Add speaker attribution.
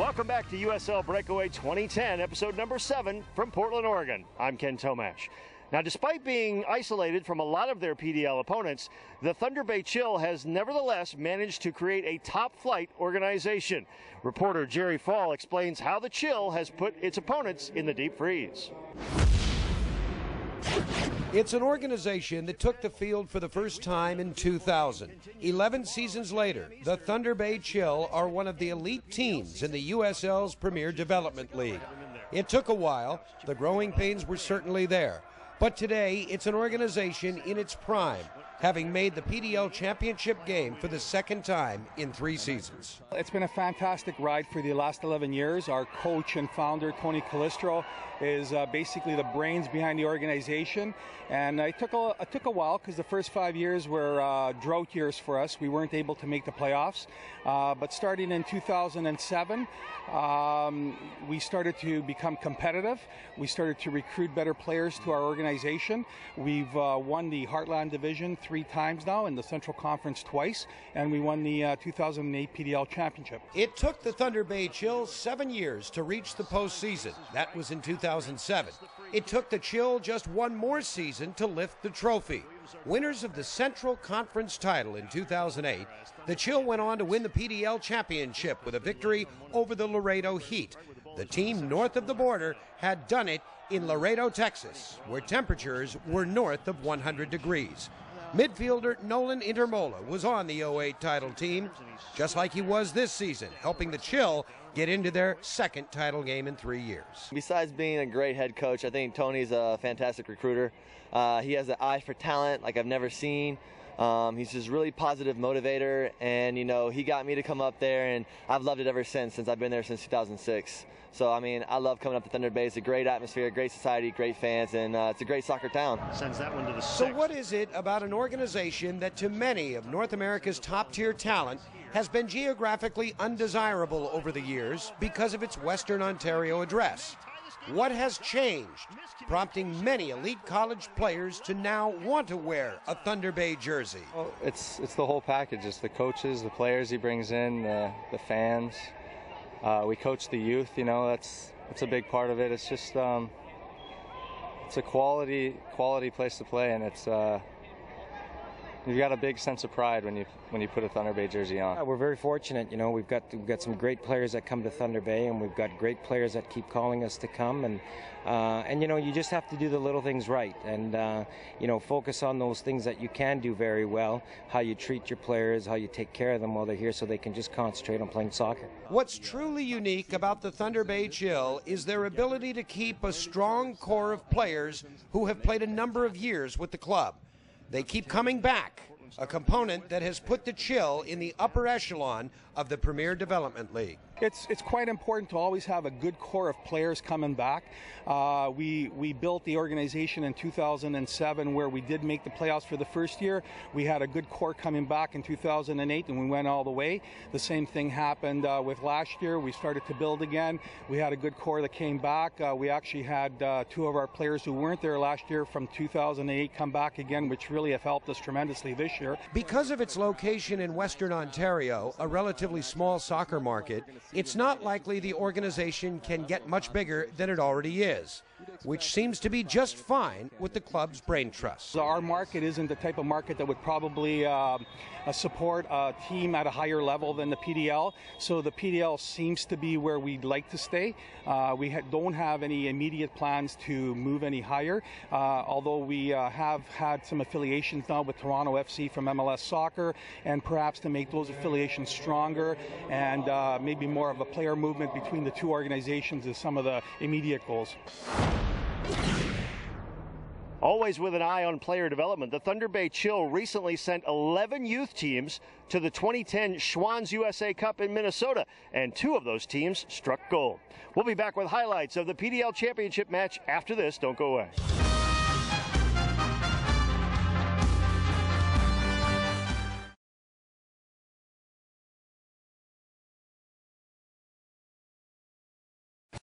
Speaker 1: Welcome back to USL Breakaway 2010, episode number 7 from Portland, Oregon. I'm Ken Tomash. Now, despite being isolated from a lot of their PDL opponents, the Thunder Bay Chill has nevertheless managed to create a top-flight organization. Reporter Jerry Fall explains how the Chill has put its opponents in the deep freeze.
Speaker 2: It's an organization that took the field for the first time in 2000. 11 seasons later, the Thunder Bay Chill are one of the elite teams in the USL's Premier Development League. It took a while. The growing pains were certainly there. But today, it's an organization in its prime, having made the PDL championship game for the second time in 3 seasons.
Speaker 3: It's been a fantastic ride for the last 11 years. Our coach and founder, Tony Calistro, is basically the brains behind the organization. And it took a while because the first 5 years were drought years for us. We weren't able to make the playoffs. But starting in 2007, we started to become competitive. We started to recruit better players to our organization. We've won the Heartland Division 3 times now, and the Central Conference twice, and we won the 2008 PDL Championship.
Speaker 2: It took the Thunder Bay Chill 7 years to reach the postseason. That was in 2007. It took the Chill just 1 more season to lift the trophy. Winners of the Central Conference title in 2008, the Chill went on to win the PDL Championship with a victory over the Laredo Heat. The team north of the border had done it in Laredo, Texas, where temperatures were north of 100 degrees. Midfielder Nolan Intermola was on the 08 title team, just like he was this season, helping the Chill get into their second title game in 3 years.
Speaker 4: Besides being a great head coach, I think Tony's a fantastic recruiter. He has an eye for talent like I've never seen. He's just really positive motivator, and he got me to come up there, and I've loved it ever since I've been there since 2006. So I mean, I love coming up to Thunder Bay. It's a great atmosphere, great society, great fans, and it's a great soccer town.
Speaker 1: Sends that one to the 6th.
Speaker 2: So what is it about an organization that to many of North America's top-tier talent has been geographically undesirable over the years because of its Western Ontario address? What has changed, prompting many elite college players to now want to wear a Thunder Bay jersey?
Speaker 5: Well, it's the whole package. It's the coaches, the players he brings in, the fans. We coach the youth. That's a big part of it. It's just it's a quality place to play, and it's you've got a big sense of pride when you put a Thunder Bay jersey on.
Speaker 6: We're very fortunate. We've got some great players that come to Thunder Bay, and we've got great players that keep calling us to come, and you just have to do the little things right, and focus on those things that you can do very well, how you treat your players, how you take care of them while they're here so they can just concentrate on playing soccer.
Speaker 2: What's truly unique about the Thunder Bay Chill is their ability to keep a strong core of players who have played a number of years with the club. They keep coming back, a component that has put the Chill in the upper echelon of the Premier Development League.
Speaker 3: It's quite important to always have a good core of players coming back. We built the organization in 2007 where we did make the playoffs for the first year. We had a good core coming back in 2008, and we went all the way. The same thing happened with last year. We started to build again. We had a good core that came back. We actually had 2 of our players who weren't there last year from 2008 come back again, which really have helped us tremendously this year.
Speaker 2: Because of its location in Western Ontario, a relatively small soccer market, it's not likely the organization can get much bigger than it already is, which seems to be just fine with the club's brain trust.
Speaker 3: So our market isn't the type of market that would probably support a team at a higher level than the PDL. So the PDL seems to be where we'd like to stay. We don't have any immediate plans to move any higher, although we have had some affiliations now with Toronto FC from MLS Soccer, and perhaps to make those affiliations stronger and maybe more of a player movement between the 2 organizations is some of the immediate goals.
Speaker 1: Always with an eye on player development, the Thunder Bay Chill recently sent 11 youth teams to the 2010 Schwann's USA Cup in Minnesota, and 2 of those teams struck gold. We'll be back with highlights of the PDL Championship match after this. Don't go away.